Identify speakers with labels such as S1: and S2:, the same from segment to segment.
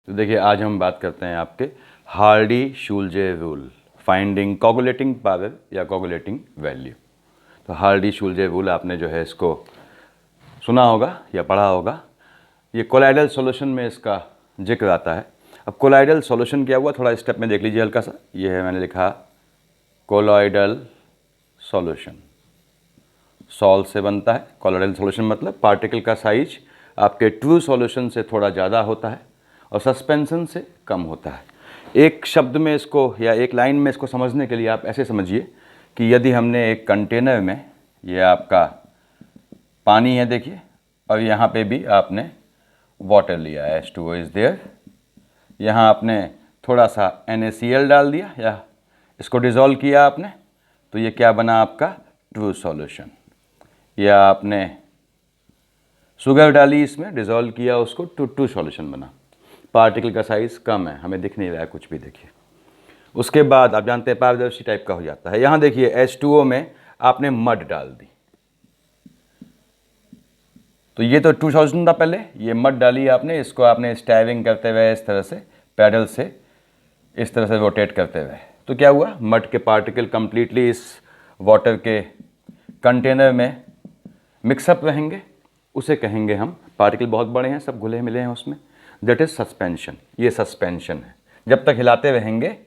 S1: तो देखिए आज हम बात करते हैं आपके हार्डी-शूलजे रूल, फाइंडिंग कोगुलेटिंग पावर या कोगुलेटिंग वैल्यू। तो हार्डी-शूलजे रूल आपने जो है इसको सुना होगा या पढ़ा होगा। ये कोलाइडल सॉल्यूशन में इसका जिक्र आता है। अब कोलाइडल सॉल्यूशन क्या हुआ, थोड़ा स्टेप में देख लीजिए हल्का सा। ये है, मैंने लिखा कोलॉइडल सॉल्यूशन। सॉल से बनता है। कोलॉइडल सॉल्यूशन मतलब पार्टिकल का साइज आपके ट्रू सॉल्यूशन से थोड़ा ज़्यादा होता है और सस्पेंशन से कम होता है। एक शब्द में इसको या एक लाइन में इसको समझने के लिए आप ऐसे समझिए कि यदि हमने एक कंटेनर में, ये आपका पानी है देखिए, और यहाँ पे भी आपने वाटर लिया है, H2O इज़ देयर। यहाँ आपने थोड़ा सा NaCl डाल दिया या इसको डिज़ोल्व किया आपने, तो ये क्या बना आपका ट्रू सॉल्यूशन। या आपने शुगर डाली इसमें, डिज़ोल्व किया उसको, ट्रू सॉल्यूशन बना। पार्टिकल का साइज़ कम है, हमें दिख नहीं रहा है कुछ भी, देखिए। उसके बाद आप जानते हैं पारदर्शी टाइप का हो जाता है। यहाँ देखिए H2O में आपने मड डाल दी, तो ये तो ट्रू सॉल्यूशन था पहले, ये मड डाली आपने, इसको आपने स्टाइविंग करते हुए इस तरह से पैडल से इस तरह से रोटेट करते हुए, तो क्या हुआ, मड के पार्टिकल कंप्लीटली इस वाटर के कंटेनर में मिक्सअप रहेंगे। उसे कहेंगे हम, पार्टिकल बहुत बड़े हैं, सब घुले मिले हैं उसमें, दैट इज सस्पेंशन। ये सस्पेंशन है, जब तक हिलाते रहेंगे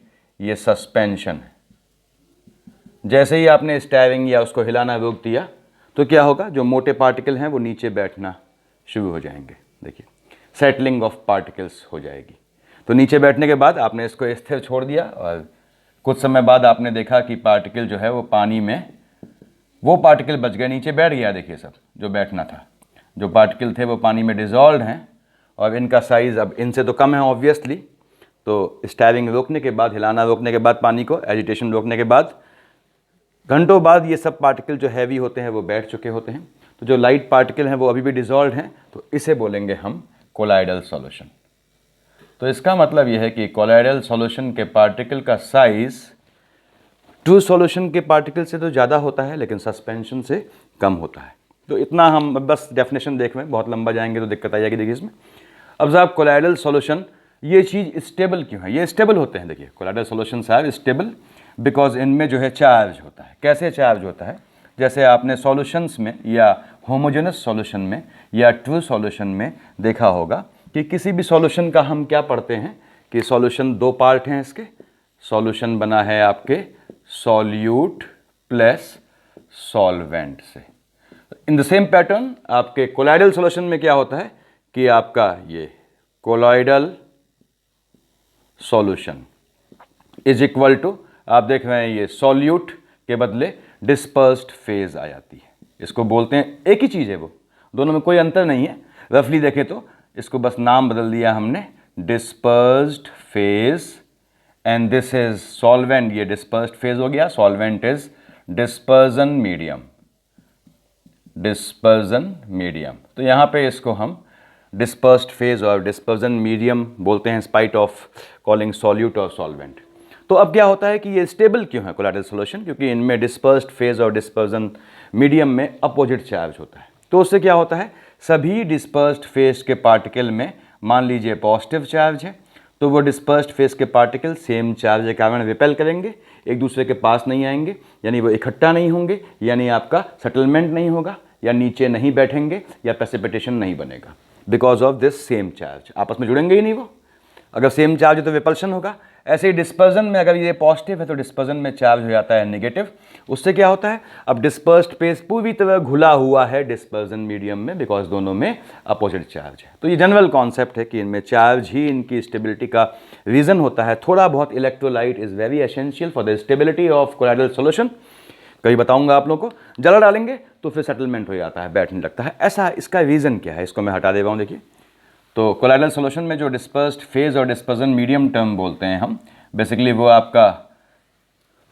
S1: ये सस्पेंशन है। जैसे ही आपने स्टायरिंग या उसको हिलाना रोक दिया तो क्या होगा, जो मोटे पार्टिकल हैं वो नीचे बैठना शुरू हो जाएंगे। देखिए सेटलिंग ऑफ पार्टिकल्स हो जाएगी। तो नीचे बैठने के बाद आपने इसको स्थिर छोड़ दिया और कुछ समय बाद आपने देखा कि पार्टिकल जो है वो पानी में, वो पार्टिकल बच गए, नीचे बैठ गया। देखिए सब जो बैठना था, जो पार्टिकल थे वो पानी में डिज़ोल्व हैं और इनका साइज़ अब इनसे तो कम है ऑब्वियसली। तो स्टायरिंग रोकने के बाद, हिलाना रोकने के बाद, पानी को एजिटेशन रोकने के बाद, घंटों बाद ये सब पार्टिकल जो हैवी होते हैं वो बैठ चुके होते हैं। तो जो लाइट पार्टिकल हैं वो अभी भी डिज़ोल्व हैं, तो इसे बोलेंगे हम कोलाइडल सॉल्यूशन। तो इसका मतलब यह है कि कोलाइडल सॉल्यूशन के पार्टिकल का साइज़ ट्रू सॉल्यूशन के पार्टिकल से तो ज़्यादा होता है लेकिन सस्पेंशन से कम होता है। तो इतना हम बस डेफिनेशन देख में, बहुत लंबा जाएंगे तो दिक्कत आ जाएगी। देखिए इसमें अब साहब कोलाइडल सॉल्यूशन, ये चीज़ स्टेबल क्यों है, ये स्टेबल होते हैं। देखिए कोलाइडल सॉल्यूशन साहब स्टेबल बिकॉज इनमें जो है चार्ज होता है। कैसे चार्ज होता है, जैसे आपने सॉल्यूशंस में या होमोजेनस सॉल्यूशन में या ट्रू सॉल्यूशन में देखा होगा कि किसी भी सॉल्यूशन का हम क्या पढ़ते हैं कि सॉल्यूशन दो पार्ट हैं इसके। सॉल्यूशन बना है आपके सॉल्यूट प्लस सॉल्वेंट से। इन द सेम पैटर्न आपके कोलाइडल सॉल्यूशन में क्या होता है कि आपका ये colloidal solution is equal to, आप देख रहे हैं ये सॉल्यूट के बदले डिस्पर्स्ड फेज आ जाती है। इसको बोलते हैं, एक ही चीज़ है वो, दोनों में कोई अंतर नहीं है। रफली देखें तो इसको बस नाम बदल दिया हमने, dispersed phase, and this is solvent, ये डिस्पर्स्ड फेज हो गया, solvent is dispersion medium, dispersion medium. तो यहाँ पे इसको हम डिस्पर्स्ड फेज और डिस्पर्जन मीडियम बोलते हैं, स्पाइट ऑफ कॉलिंग सॉल्यूट और सॉल्वेंट। तो अब क्या होता है कि ये स्टेबल क्यों है कोलाइडल सॉल्यूशन, क्योंकि इनमें डिस्पर्स्ड फेज और डिस्पर्जन मीडियम में अपोजिट चार्ज होता है। तो उससे क्या होता है, सभी डिस्पर्स्ड फेज के पार्टिकल में मान लीजिए पॉजिटिव चार्ज है, तो वो डिस्पर्स्ड फेज के पार्टिकल सेम चार्ज के कारण रिपेल करेंगे, एक दूसरे के पास नहीं आएंगे, यानी वो इकट्ठा नहीं होंगे, यानी आपका सेटलमेंट नहीं होगा, या नीचे नहीं बैठेंगे, या प्रेसिपिटेशन नहीं बनेगा। Because of this same charge, आपस में जुड़ेंगे ही नहीं वो। अगर सेम चार्ज है तो रिपल्शन होगा। ऐसे ही डिस्पर्जन में अगर ये पॉजिटिव है तो डिस्पर्जन में चार्ज हो जाता है नेगेटिव। उससे क्या होता है, अब डिस्पर्स्ड फेज पूरी तरह घुला हुआ है डिस्पर्जन मीडियम में, बिकॉज दोनों में अपोजिट चार्ज है। तो ये जनरल कॉन्सेप्ट है कि इनमें चार्ज ही इनकी स्टेबिलिटी का रीज़न होता है। थोड़ा बहुत electrolyte is very essential for the stability of colloidal solution. कहीं बताऊंगा आप लोगों को, जला डालेंगे तो फिर सेटलमेंट हो जाता है, बैठने लगता है। ऐसा इसका रीज़न क्या है, इसको मैं हटा दे रहा हूँ। देखिए तो कोलाइडल सॉल्यूशन में जो डिस्पर्स्ड फेज और डिस्पर्जन मीडियम टर्म बोलते हैं हम, बेसिकली वो आपका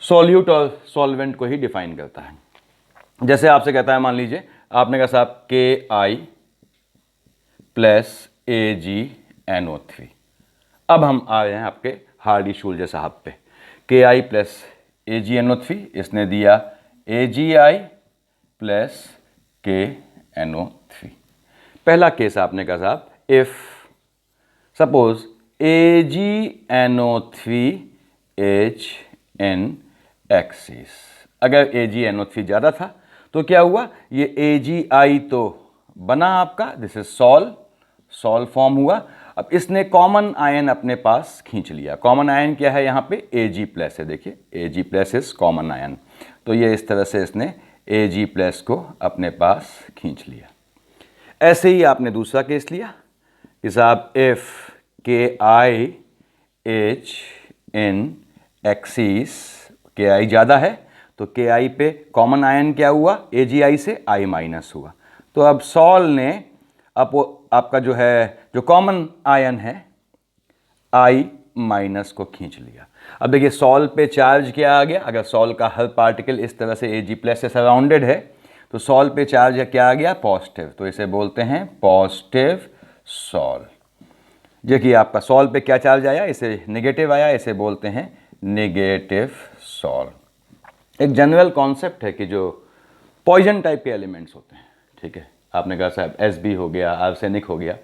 S1: सॉल्यूट और सॉल्वेंट को ही डिफाइन करता है। जैसे आपसे कहता है, मान लीजिए आपने कहा साहब KI प्लस AgNO3। अब हम आ रहे हैं आपके हार्डी-शूलजे साहब पे। KI प्लस AgNO3, इसने दिया AgI प्लस KNO3। पहला केस आपने कहा साहब, इफ सपोज AgNO3HN अगर AgNO3 ज़्यादा था तो क्या हुआ, ये AgI तो बना आपका, दिस इज सॉल फॉर्म हुआ। अब इसने कॉमन आयन अपने पास खींच लिया। कॉमन आयन क्या है यहाँ पे, Ag+ है, देखिए Ag+ इज कॉमन आयन। तो ये इस तरह से इसने Ag+ को अपने पास खींच लिया। ऐसे ही आपने दूसरा केस लिया कि साहब इफ KiHNXees Ki ज़्यादा है तो Ki पे कॉमन आयन क्या हुआ, AgI से I- हुआ। तो अब सॉल ने आपका जो है जो कॉमन आयन है I- को खींच लिया। अब देखिए सॉल पे चार्ज क्या आ गया, अगर सॉल का हर पार्टिकल इस तरह से Ag+ से सराउंडेड है तो सॉल पे चार्ज क्या आ गया, पॉजिटिव। तो इसे बोलते हैं पॉजिटिव सॉल। जो कि आपका सॉल पे क्या चार्ज आया, इसे नेगेटिव आया, इसे बोलते हैं नेगेटिव सॉल। एक जनरल कॉन्सेप्ट है कि जो पॉइजन टाइप के एलिमेंट्स होते हैं, ठीक है, आपने कहा साहब Sb हो गया, आर्सेनिक हो गया,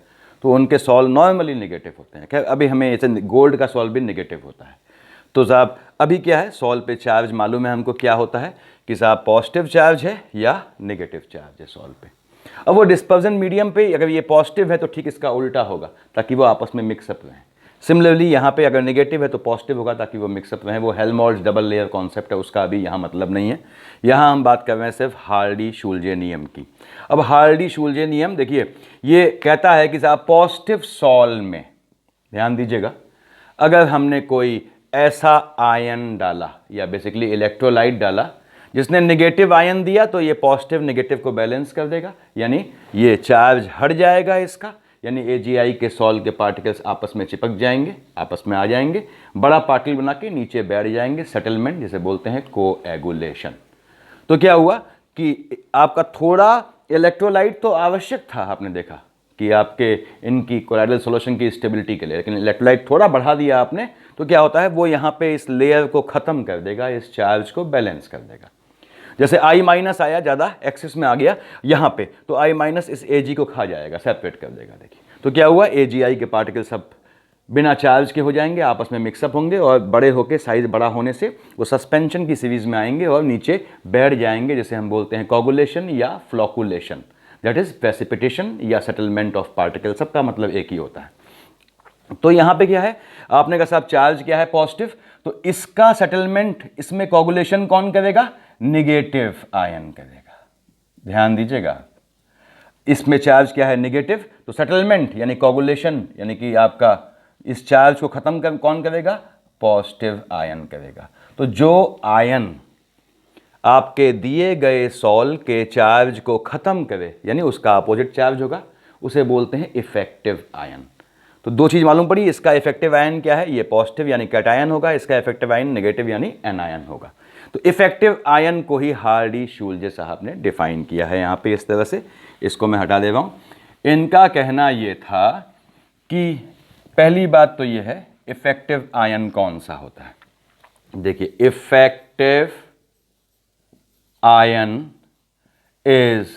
S1: तो उनके सॉल नॉर्मली नेगेटिव होते हैं। खैर अभी हमें ऐसे गोल्ड का सॉल भी नेगेटिव होता है। तो साहब अभी क्या है, सॉल पे चार्ज मालूम है हमको क्या होता है कि साहब पॉजिटिव चार्ज है या नेगेटिव चार्ज है सॉल पे। अब वो डिस्पर्जन मीडियम पे अगर ये पॉजिटिव है तो ठीक इसका उल्टा होगा ताकि वो आपस में मिक्सअप रहें। सिमिलरली यहाँ पे अगर नेगेटिव है तो पॉजिटिव होगा ताकि वो मिक्सअप रहें। वो हेल्महोल्ट्ज़ डबल लेयर कॉन्सेप्ट है, उसका अभी यहाँ मतलब नहीं है। यहाँ हम बात कर रहे हैं सिर्फ हार्डी-शुल्जे नियम की। अब हार्डी-शुल्जे नियम देखिए, ये कहता है कि साहब पॉजिटिव सॉल में, ध्यान दीजिएगा, अगर हमने कोई ऐसा आयन डाला या बेसिकली इलेक्ट्रोलाइट डाला जिसने नेगेटिव आयन दिया तो ये पॉजिटिव नेगेटिव को बैलेंस कर देगा, यानी ये चार्ज हट जाएगा इसका, यानी AgI के सॉल के पार्टिकल्स आपस में चिपक जाएंगे, आपस में आ जाएंगे, बड़ा पार्टिकल बना के नीचे बैठ जाएंगे, सेटलमेंट जिसे बोलते हैं कोएगुलेशन। तो क्या हुआ कि आपका थोड़ा इलेक्ट्रोलाइट तो आवश्यक था, आपने देखा कि आपके इनकी कोलाइडल सॉल्यूशन की स्टेबिलिटी के लिए, लेकिन इलेक्ट्रोलाइट थोड़ा बढ़ा दिया आपने तो क्या होता है, वो यहाँ पे इस लेयर को ख़त्म कर देगा, इस चार्ज को बैलेंस कर देगा। जैसे I- आया, ज़्यादा एक्सिस में आ गया यहाँ पे, तो I- इस Ag को खा जाएगा, सेपरेट कर देगा। देखिए तो क्या हुआ, AgI के पार्टिकल सब बिना चार्ज के हो जाएंगे, आपस में मिक्सअप होंगे और बड़े होकर साइज बड़ा होने से वो सस्पेंशन की सीरीज में आएंगे और नीचे बैठ जाएंगे, जिसे हम बोलते हैं कोगुलेशन या फ्लोकुलेशन, दैट इज प्रेसिपिटेशन या सेटलमेंट ऑफ पार्टिकल। सबका मतलब एक ही होता है। तो यहाँ पे क्या है, आपने कहा साहब चार्ज क्या है, पॉजिटिव, तो इसका सेटलमेंट, इसमें कोगुलेशन कौन करेगा, नेगेटिव आयन करेगा। ध्यान दीजिएगा, इसमें चार्ज क्या है, नेगेटिव, तो सेटलमेंट यानी कोगुलेशन यानी कि आपका इस चार्ज को खत्म कर कौन करेगा, पॉजिटिव आयन करेगा। तो जो आयन आपके दिए गए सॉल के चार्ज को खत्म करे यानी उसका अपोजिट चार्ज होगा, उसे बोलते हैं इफेक्टिव आयन। तो दो चीज मालूम पड़ी, इसका इफेक्टिव आयन क्या है, ये पॉजिटिव यानी कैटायन होगा, इसका इफेक्टिव आयन नेगेटिव यानी एनायन होगा। तो इफेक्टिव आयन को ही हार्डी-शुल्जे साहब ने डिफाइन किया है यहाँ पे इस तरह से। इसको मैं हटा दे रहा हूँ। इनका कहना ये था कि पहली बात तो ये है, इफेक्टिव आयन कौन सा होता है। देखिए, effective ion is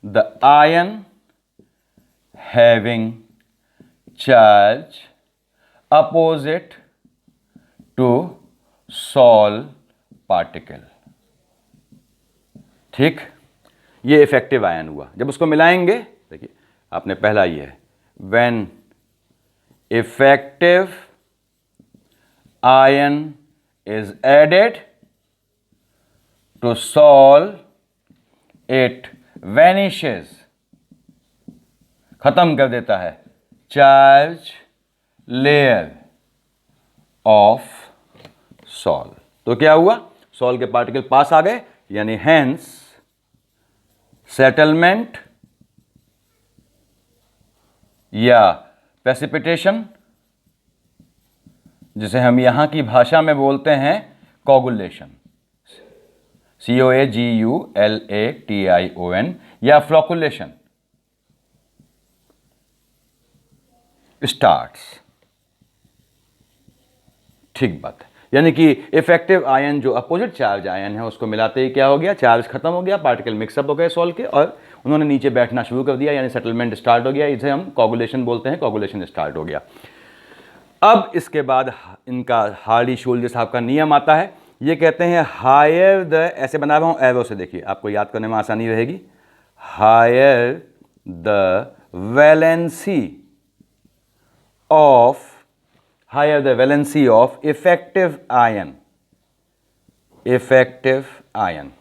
S1: the ion having charge opposite to sol particle. ठीक, ये इफेक्टिव आयन हुआ। जब उसको मिलाएंगे, देखिए आपने पहला ये है, when effective ion is added to sol, it vanishes, खत्म कर देता है चार्ज लेयर ऑफ सॉल। तो क्या हुआ, सॉल के पार्टिकल पास आ गए, यानी हेंस सेटलमेंट या प्रेसिपिटेशन, जिसे हम यहां की भाषा में बोलते हैं कोगुलेशन, COAGULATION, या फ्लोकुलेशन स्टार्ट्स। ठीक बात है, यानी कि इफेक्टिव आयन जो अपोजिट चार्ज आयन है उसको मिलाते ही क्या हो गया, चार्ज खत्म हो गया, पार्टिकल मिक्सअप हो गए सॉल के और उन्होंने नीचे बैठना शुरू कर दिया, यानी सेटलमेंट स्टार्ट हो गया। इसे हम कोगुलेशन बोलते हैं, कोगुलेशन स्टार्ट हो गया। अब इसके बाद इनका हार्डी शोल्डर साहब का नियम आता है। ये कहते हैं हायर द, ऐसे बना रहा हूं एरो से, देखिए आपको याद करने में आसानी रहेगी। Higher the valency of, higher the valency of effective ion, effective ion,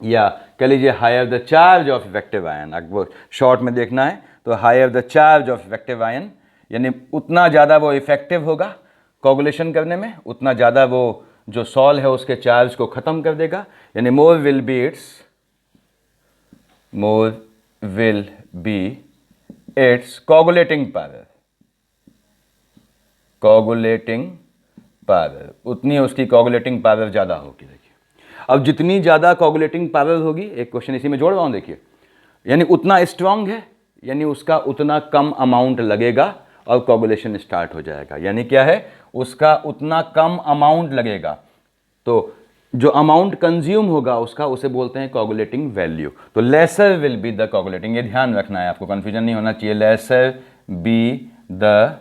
S1: या कह लीजिए higher the charge of effective ion. आपको शॉर्ट में देखना है तो higher the charge of effective ion, यानी उतना ज़्यादा वो इफेक्टिव होगा कोगुलेशन करने में, उतना ज़्यादा वो जो सॉल है उसके चार्ज को ख़त्म कर देगा, यानी more will be it's coagulating power, coagulating power, उतनी उसकी कोगुलेटिंग पावर ज़्यादा होगी। देखिए अब जितनी ज़्यादा कोगुलेटिंग पावर होगी, एक क्वेश्चन इसी में जोड़ रहा हूँ, देखिए यानी उतना स्ट्रांग है, यानी उसका उतना कम अमाउंट लगेगा और कोगुलेशन स्टार्ट हो जाएगा। यानी क्या है, उसका उतना कम अमाउंट लगेगा, तो जो अमाउंट कंज्यूम होगा उसका, उसे बोलते हैं कोगुलेटिंग वैल्यू। तो lesser will be the coagulating, ये ध्यान रखना है आपको, कंफ्यूजन नहीं होना चाहिए। Lesser be the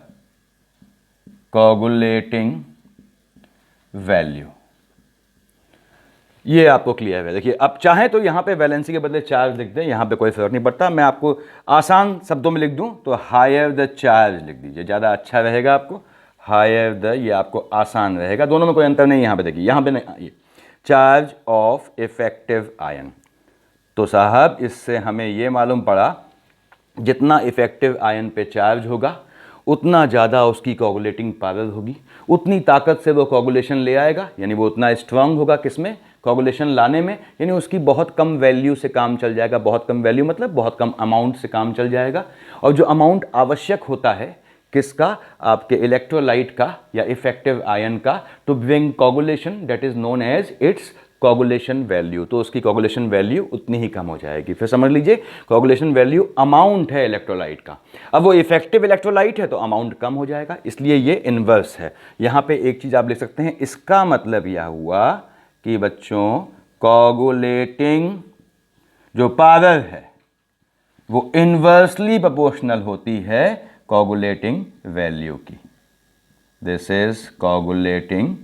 S1: coagulating value, ये आपको क्लियर है। देखिए अब चाहे तो यहां पे वैलेंसी के बदले चार्ज लिख दें, यहां पे कोई फर्क नहीं पड़ता। मैं आपको आसान शब्दों में लिख दूं तो हायर द चार्ज लिख दीजिए, ज़्यादा अच्छा रहेगा आपको। हायर द, ये आपको आसान रहेगा, दोनों में कोई अंतर नहीं। यहां पे देखिए, यहां पे नहीं, ये चार्ज ऑफ इफेक्टिव आयन। तो साहब इससे हमें ये मालूम पड़ा जितना इफेक्टिव आयन पे चार्ज होगा उतना ज़्यादा उसकी कोगुलेटिंग पावर होगी, उतनी ताकत से वो कोगुलेशन ले आएगा, यानी वो उतना स्ट्रांग होगा किसमें, कोगुलेशन लाने में, यानी उसकी बहुत कम वैल्यू से काम चल जाएगा। बहुत कम वैल्यू मतलब बहुत कम अमाउंट से काम चल जाएगा। और जो अमाउंट आवश्यक होता है किसका, आपके इलेक्ट्रोलाइट का या इफेक्टिव आयन का, to bring coagulation, that is known as its coagulation value, तो उसकी कोगुलेशन वैल्यू उतनी ही कम हो जाएगी। फिर समझ लीजिए कोगुलेशन वैल्यू अमाउंट है इलेक्ट्रोलाइट का, अब वो इफेक्टिव इलेक्ट्रोलाइट है तो अमाउंट कम हो जाएगा, इसलिए ये इन्वर्स है। यहाँ पे एक चीज़ आप लिख सकते हैं, इसका मतलब यह हुआ कि बच्चों कोगुलेटिंग जो पावर है वो इन्वर्सली प्रोपोर्शनल होती है कोगुलेटिंग वैल्यू की। This is coagulating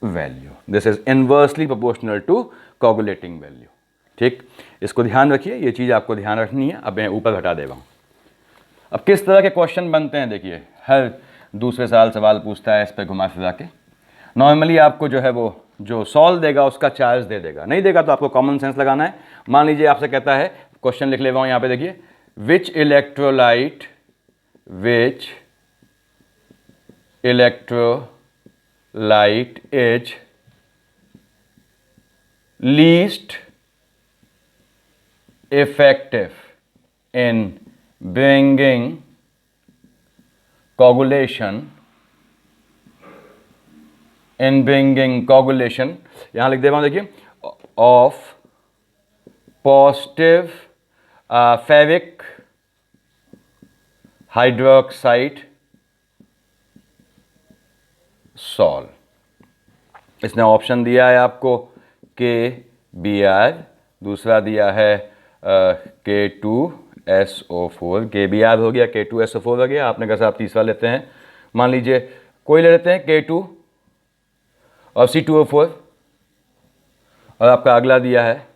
S1: value, this is inversely proportional to coagulating value. ठीक, इसको ध्यान रखिए, ये चीज़ आपको ध्यान रखनी है। अब मैं ऊपर हटा दे रहा हूँ। अब किस तरह के क्वेश्चन बनते हैं, देखिए हर दूसरे साल सवाल पूछता है इस पर घुमा फिरा के। नॉर्मली आपको जो है वो जो सॉल्व देगा उसका चार्ज दे देगा, नहीं देगा तो आपको कॉमन सेंस लगाना है। मान लीजिए आपसे कहता है, क्वेश्चन लिख ले रहा हूँ यहाँ पे, देखिए which electrolyte is least effective in bringing coagulation, यहां लिख दे रहा हूं, देखिए of positive ferric hydroxide sol. इसने ऑप्शन दिया है आपको KBr, दूसरा दिया है K2SO4, KBr हो गया, K2SO4 हो गया। आपने कहा साहब तीसरा लेते हैं, मान लीजिए कोई ले लेते हैं K2 और C2O4, और आपका अगला दिया है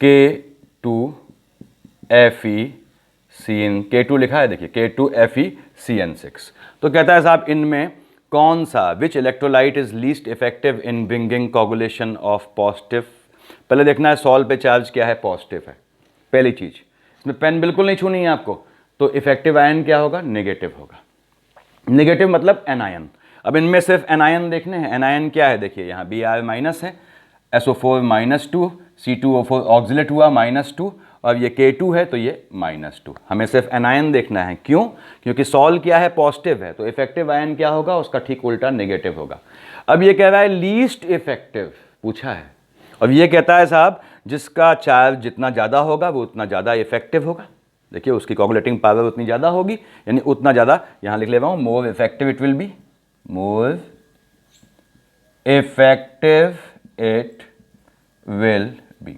S1: K2FeCN, K2 लिखा है देखिए, K2FeCN6। तो कहता है साहब इनमें कौन सा, which electrolyte is least effective in bringing coagulation of positive. पहले देखना है सॉल्व पे चार्ज क्या है, पॉजिटिव है पहली चीज। इसमें पेन बिल्कुल नहीं छूनी है आपको। तो इफेक्टिव आयन क्या होगा, नेगेटिव होगा। नेगेटिव मतलब एनायन। अब इनमें सिर्फ एनायन देखने हैं। एनायन क्या है, देखिए यहाँ Br माइनस है, SO4 -2, C2O4 ऑक्सिलेट हुआ -2, और ये K2 है तो ये -2। हमें सिर्फ एनायन देखना है। क्यों, क्योंकि सॉल्व क्या है, पॉजिटिव है, तो इफेक्टिव आयन क्या होगा, उसका ठीक उल्टा नेगेटिव होगा। अब ये कह रहा है लीस्ट इफेक्टिव पूछा है, अब ये कहता है साहब जिसका चार्ज जितना ज़्यादा होगा वो उतना ज़्यादा इफेक्टिव होगा। देखिए उसकी कोगुलेटिंग पावर उतनी ज़्यादा होगी, यानी उतना ज़्यादा, यहाँ लिख ले रहा हूँ, more effective it will be, more effective it will be.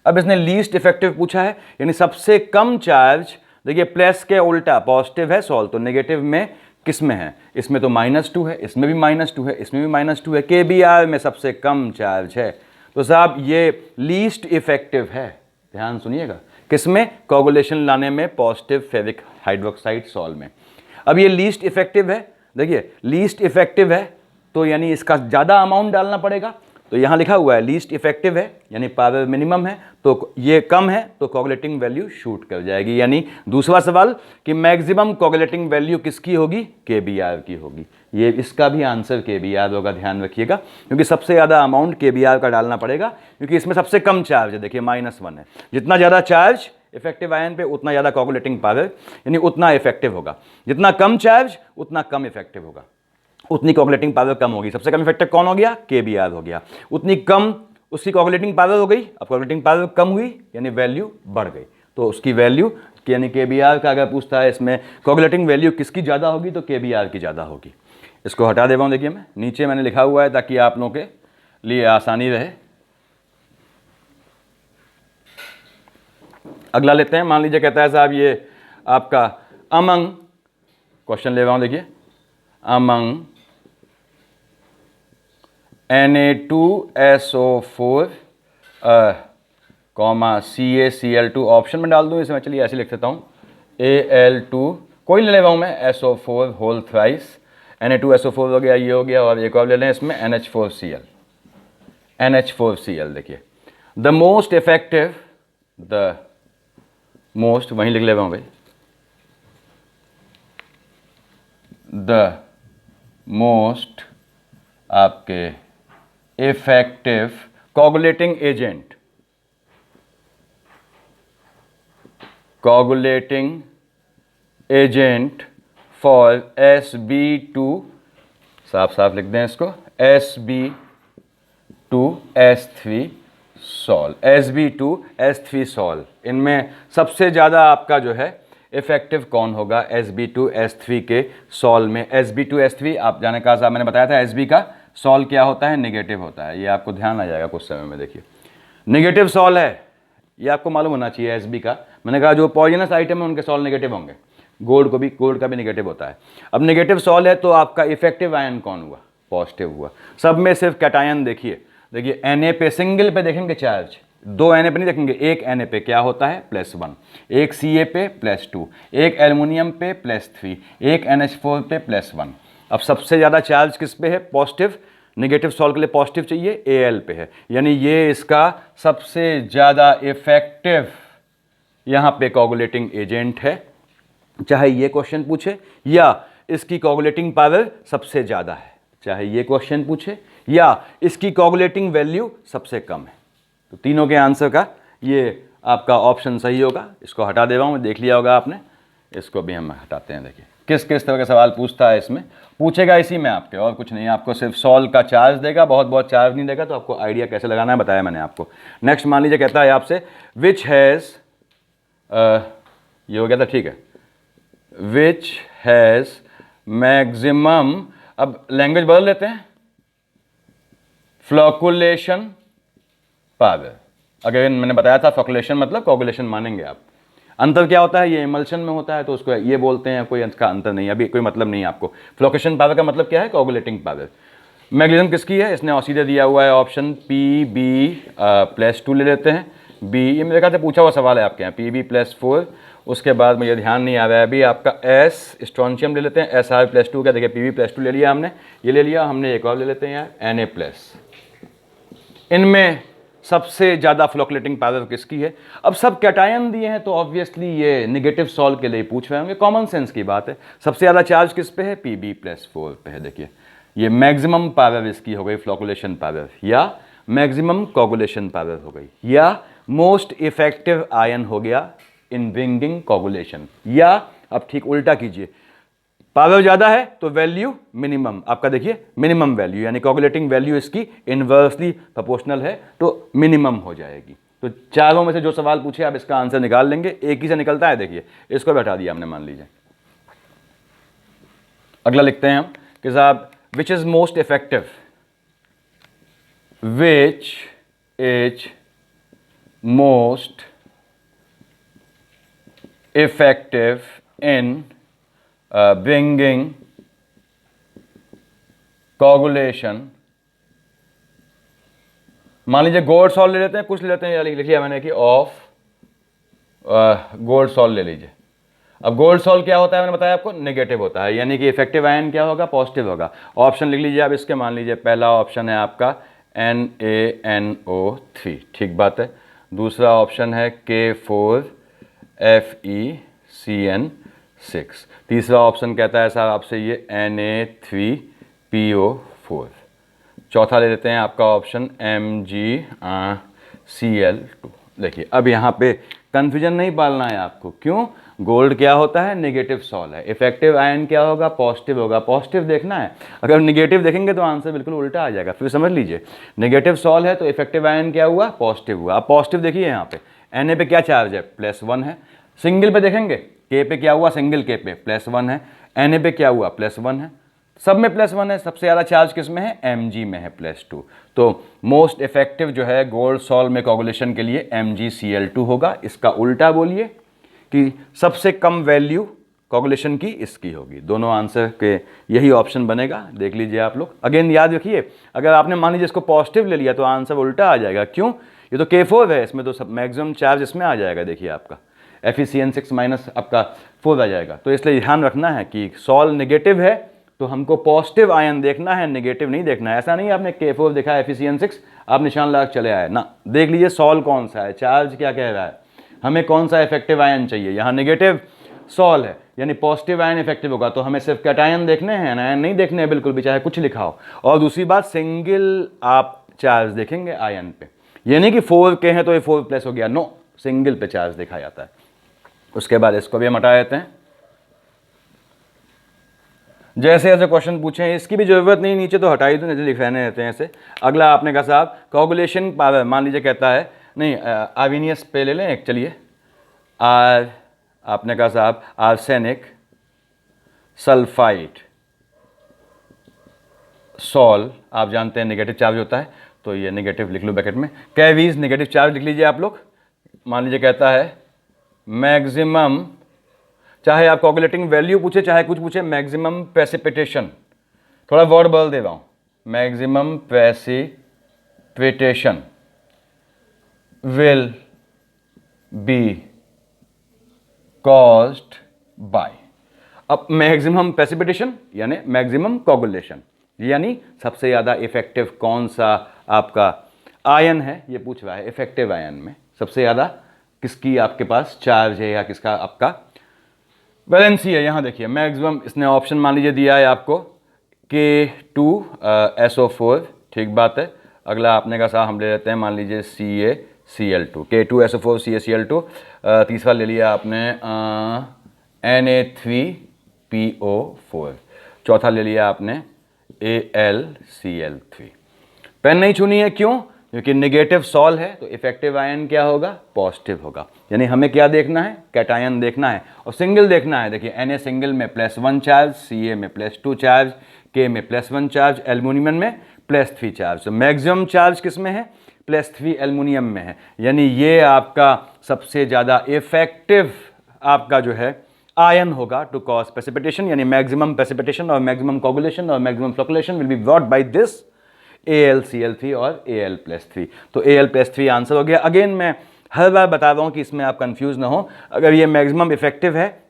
S1: अब इसने लीस्ट इफेक्टिव पूछा है, यानी सबसे कम चार्ज। देखिए प्लस के उल्टा, पॉजिटिव है सॉल्व, तो नेगेटिव में किस में है, इसमें तो -2 है, इसमें भी -2 है, इसमें भी -2 है, KBR में सबसे कम चार्ज है। तो साहब ये लीस्ट इफेक्टिव है, ध्यान सुनिएगा, किसमें, कोगुलेशन लाने में पॉजिटिव फेरिक हाइड्रोक्साइड सॉल्ट में। अब ये लीस्ट इफेक्टिव है, देखिए लीस्ट इफेक्टिव है तो यानी इसका ज़्यादा अमाउंट डालना पड़ेगा। तो यहाँ लिखा हुआ है लीस्ट इफेक्टिव है यानी पावर मिनिमम है, तो ये कम है तो कोगुलेटिंग वैल्यू शूट कर जाएगी। यानी दूसरा सवाल कि मैक्सिमम कोगुलेटिंग वैल्यू किसकी होगी, KBR की होगी। ये इसका भी आंसर KBR होगा, ध्यान रखिएगा, क्योंकि सबसे ज़्यादा अमाउंट KBR का डालना पड़ेगा, क्योंकि इसमें सबसे कम चार्ज है, देखिए -1 है। जितना ज़्यादा चार्ज इफेक्टिव आयन पे उतना ज़्यादा कोगुलेटिंग पावर यानी उतना इफेक्टिव होगा, जितना कम चार्ज उतना कम इफेक्टिव होगा, उतनी कोगुलेटिंग पावर कम होगी। सबसे कम इफेक्टिव कौन हो गया, KBR हो गया, उतनी कम उसकी कोगुलेटिंग पावर हो गई। अब कोगुलेटिंग पावर कम हुई यानी वैल्यू बढ़ गई, तो उसकी वैल्यू यानी KBR का अगर पूछता है इसमें कोगुलेटिंग वैल्यू किसकी ज़्यादा होगी तो KBR की ज़्यादा होगी। इसको हटा दे रहा हूँ, देखिए मैं नीचे मैंने लिखा हुआ है ताकि आप लोगों के लिए आसानी रहे। अगला लेते हैं, मान लीजिए कहता है साहब ये आपका अमंग, क्वेश्चन ले रहा हूँ, देखिए अमंग Na2SO4 CaCl2 ऑप्शन में डाल दूँ इसे मैं, चलिए ऐसे लिख देता हूँ Al2 कोई ले रहा हूँ मैं, SO4 होल थ्राइस, Na2SO4 हो गया, ये हो गया, और एक और ले लें इसमें NH4Cl। देखिए the most effective, the most वहीं लिख ले रहा हूँ भाई, द मोस्ट आपके effective coagulating agent, coagulating agent for Sb2, साफ साफ लिख दें इसको, Sb2S3 सॉल, Sb2S3 सॉल। इनमें सबसे ज़्यादा आपका जो है इफेक्टिव कौन होगा Sb2S3 के सॉल में। Sb2S3 आप जाने का साहब मैंने बताया था, Sb का सॉल क्या होता है, नेगेटिव होता है, ये आपको ध्यान आ जाएगा कुछ समय में। देखिए नेगेटिव सॉल है, ये आपको मालूम होना चाहिए Sb का। मैंने कहा जो पॉइजनस आइटम है उनके सॉल नेगेटिव होंगे, गोल्ड का भी नेगेटिव होता है। अब नेगेटिव सॉल है तो आपका इफेक्टिव आयन कौन हुआ, पॉजिटिव हुआ। सब में सिर्फ कैटायन देखिए, देखिए Na पे सिंगल पे देखेंगे चार्ज, 2 Na पे नहीं देखेंगे, एक Na पे क्या होता है +1, एक Ca पे +2, एक एल्युमिनियम पे +3, एक NH4 पे +1। अब सबसे ज़्यादा चार्ज किस पे है, पॉजिटिव, नेगेटिव सॉल्व के लिए पॉजिटिव चाहिए, Al पे है, यानी ये इसका सबसे ज़्यादा इफेक्टिव यहाँ पे कोगुलेटिंग एजेंट है। चाहे ये क्वेश्चन पूछे या इसकी कोगुलेटिंग पावर सबसे ज़्यादा है, चाहे ये क्वेश्चन पूछे या इसकी कोगुलेटिंग वैल्यू सबसे कम है, तो तीनों के आंसर का ये आपका ऑप्शन सही होगा। इसको हटा दे रहा हूँ, देख लिया होगा आपने, इसको भी हम हटाते हैं। देखिए किस किस तरह का सवाल पूछता है, इसमें पूछेगा इसी में आपके, और कुछ नहीं, आपको सिर्फ सॉल्व का चार्ज देगा, बहुत बहुत चार्ज नहीं देगा, तो आपको आइडिया कैसे लगाना है बताया मैंने आपको। नेक्स्ट मान लीजिए कहता है आपसे विच हैज़, ये हो गया था, ठीक है, विच हैज़ मैक्सिमम, अब लैंग्वेज बदल लेते हैं, फ्लोकुलेशन पावर। अगर मैंने बताया था फ्लोकुलेशन मतलब कोगुलेशन मानेंगे आप, अंतर क्या होता है, ये इमल्शन में होता है तो उसको ये बोलते हैं, कोई इसका अंतर नहीं, अभी कोई मतलब नहीं है आपको। फ्लोकुलेशन पावर का मतलब क्या है, कोगुलेटिंग पावर। मैग्नीशियम किसकी है, इसने सीधे दिया हुआ है ऑप्शन Pb+2 ले लेते हैं, B, ये मेरे ख्याल से पूछा हुआ सवाल है आपके यहाँ, Pb+4, उसके बाद मुझे ध्यान नहीं आ रहा है अभी, आपका S स्ट्रोंशियम ले लेते हैं, Sr+2 का, देखिए Pb+2 ले लिया हमने, ये ले लिया हमने, एक और ले लेते हैं यार Na+। इनमें सबसे ज़्यादा फ्लोकुलेटिंग पावर किसकी है। अब सब कैटायन दिए हैं तो ऑब्वियसली ये नेगेटिव सॉल्व के लिए पूछ रहे होंगे, कॉमन सेंस की बात है। सबसे ज़्यादा चार्ज किस पे है, Pb+4 पे है। देखिए ये मैक्सिमम पावर इसकी हो गई फ्लोकुलेशन पावर, या मैक्सिमम कोगुलेशन पावर हो गई, या मोस्ट इफेक्टिव आयन हो गया इन ब्रिंगिंग कोगुलेशन, या अब ठीक उल्टा कीजिए, पावर ज़्यादा है तो वैल्यू मिनिमम, आपका देखिए मिनिमम वैल्यू, यानी कोगुलेटिंग वैल्यू इसकी इन्वर्सली प्रोपोर्शनल है तो मिनिमम हो जाएगी। तो चारों में से जो सवाल पूछे आप इसका आंसर निकाल लेंगे, एक ही से निकलता है। देखिए इसको बैठा दिया हमने, मान लीजिए। अगला लिखते हैं हम कि साहब which is most effective, which is most effective in bringing coagulation, मान लीजिए गोल्ड सॉल्ट ले लेते हैं, कुछ ले लेते हैं, लिख लिया मैंने कि ऑफ गोल्ड सॉल्ट ले लीजिए। अब गोल्ड सॉल्ट क्या होता है, मैंने बताया आपको, नेगेटिव होता है, यानी कि इफेक्टिव आयन क्या होगा, पॉजिटिव होगा। ऑप्शन लिख लीजिए आप इसके, मान लीजिए पहला ऑप्शन है आपका NaNO3, ठीक बात है। दूसरा ऑप्शन है K4FeCN6। तीसरा ऑप्शन कहता है साहब आपसे ये Na3PO4। चौथा ले लेते हैं आपका ऑप्शन MgCl2। देखिए अब यहाँ पे कंफ्यूजन नहीं पालना है आपको, क्यों, गोल्ड क्या होता है, नेगेटिव सॉल है, इफेक्टिव आयन क्या होगा, पॉजिटिव होगा, पॉजिटिव देखना है। अगर नेगेटिव देखेंगे तो आंसर बिल्कुल उल्टा आ जाएगा। फिर समझ लीजिए, नेगेटिव सॉल है तो इफेक्टिव आयन क्या हुआ, पॉजिटिव हुआ। अब पॉजिटिव देखिए यहाँ पे Na पे क्या चार्ज है, +1 है। सिंगल पे देखेंगे K पे क्या हुआ, सिंगल K पे +1 है। Na पे क्या हुआ, +1 है। सब में +1 है। सबसे ज़्यादा चार्ज किस में है, Mg में है, +2। तो मोस्ट इफेक्टिव जो है गोल्ड सॉल्ट में कोगुलेशन के लिए MgCl2 होगा। इसका उल्टा बोलिए कि सबसे कम वैल्यू कोगुलेशन की इसकी होगी। दोनों आंसर के यही ऑप्शन बनेगा, देख लीजिए आप लोग। अगेन याद रखिए, अगर आपने मान लीजिए इसको पॉजिटिव ले लिया तो आंसर उल्टा आ जाएगा, क्यों, ये तो K4 है, इसमें तो सब मैक्सिमम चार्ज इसमें आ जाएगा। देखिए आपका FeCN6 माइनस आपका 4 आ जाएगा। तो इसलिए ध्यान रखना है कि सॉल नेगेटिव है तो हमको पॉजिटिव आयन देखना है, नेगेटिव नहीं देखना है। ऐसा नहीं आपने K4 देखा FeCN6 आप निशान लगा चले आए ना, देख लीजिए सॉल कौन सा है, चार्ज क्या कह रहा है, हमें कौन सा इफेक्टिव आयन चाहिए। यहाँ नेगेटिव सॉल है यानी पॉजिटिव आयन इफेक्टिव होगा, तो हमें सिर्फ कैटायन देखने हैं, आयन नहीं देखने हैं बिल्कुल भी, चाहे कुछ लिखा हो। और दूसरी बात, सिंगल आप चार्ज देखेंगे आयन पे, ये नहीं कि 4 के हैं तो ये 4+ हो गया, नो, सिंगल पे चार्ज देखा जाता है। उसके बाद इसको भी हम हटा देते हैं। जैसे ऐसे क्वेश्चन पूछे, इसकी भी जरूरत नहीं, नीचे तो हटा ही दो, लिख रहने देते हैं ऐसे। अगला आपने कहा साहब कोगुलेशन पावर, मान लीजिए कहता है नहीं आर्सेनियस पे ले लें एक, चलिए आपने कहा साहब आर्सेनिक सल्फाइड सॉल, आप जानते हैं नेगेटिव चार्ज होता है, तो ये नेगेटिव लिख लो ब्रैकेट में। कैवीज नेगेटिव चार्ज लिख लीजिए आप लोग। मान लीजिए कहता है मैक्सिमम, चाहे आप कोगुलेटिंग वैल्यू पूछे चाहे कुछ पूछे, मैक्सिमम प्रेसिपिटेशन, थोड़ा वर्ड बदल दे रहा हूं, maximum precipitation will be caused by। अब मैक्सिमम प्रेसिपिटेशन यानी मैक्सिमम कोगुलेशन, यानी सबसे ज़्यादा इफेक्टिव कौन सा आपका आयन है, ये पूछ रहा है। इफेक्टिव आयन में सबसे ज़्यादा किसकी आपके पास चार्ज है या किसका आपका वैलेंसी है। यहाँ देखिए मैक्सिमम, इसने ऑप्शन मान लीजिए दिया है आपको K2SO4, ठीक बात है। अगला आपने कहा साहब हम ले लेते हैं मान लीजिए CaCl2, K2SO4 CaCl2। तीसरा ले लिया आपने Na3PO4। चौथा ले लिया आपने AlCl3। पेन नहीं छूनी है, क्यों, क्योंकि नेगेटिव सॉल है तो इफेक्टिव आयन क्या होगा, पॉजिटिव होगा। यानी हमें क्या देखना है, कैटायन देखना है और सिंगल देखना है। देखिए Na सिंगल में +1 चार्ज, Ca में +2 चार्ज, K में +1 चार्ज, एल्युमिनियम में +3 चार्ज। तो मैक्सिमम चार्ज किस में है, +3 एल्युमिनियम में है। यानी ये आपका सबसे ज़्यादा इफेक्टिव आपका जो है आयन होगा टू कॉज प्रेसिपिटेशन, यानी मैक्सिमम प्रेसिपिटेशन और मैक्सिमम कोगुलेशन और maximum flocculation will be brought by this AlCl3 और Al+3। तो Al+3 आंसर हो गया। अगेन मैं हर बार बता रहा हूँ कि इसमें आप कंफ्यूज ना हो, अगर ये मैक्सिमम इफेक्टिव है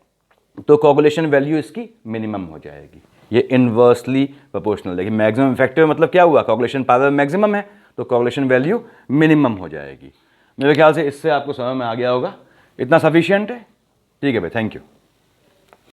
S1: तो कोगुलेशन वैल्यू इसकी मिनिमम हो जाएगी। ये इन्वर्सली प्रोपोर्शनल। देखिए मैक्सिमम इफेक्टिव मतलब क्या हुआ, कोगुलेशन पावर मैक्सिमम है तो कोगुलेशन वैल्यू मिनिमम हो जाएगी। मेरे ख्याल से इससे आपको समझ में आ गया होगा, इतना सफिशिएंट है। ठीक है भाई, थैंक यू।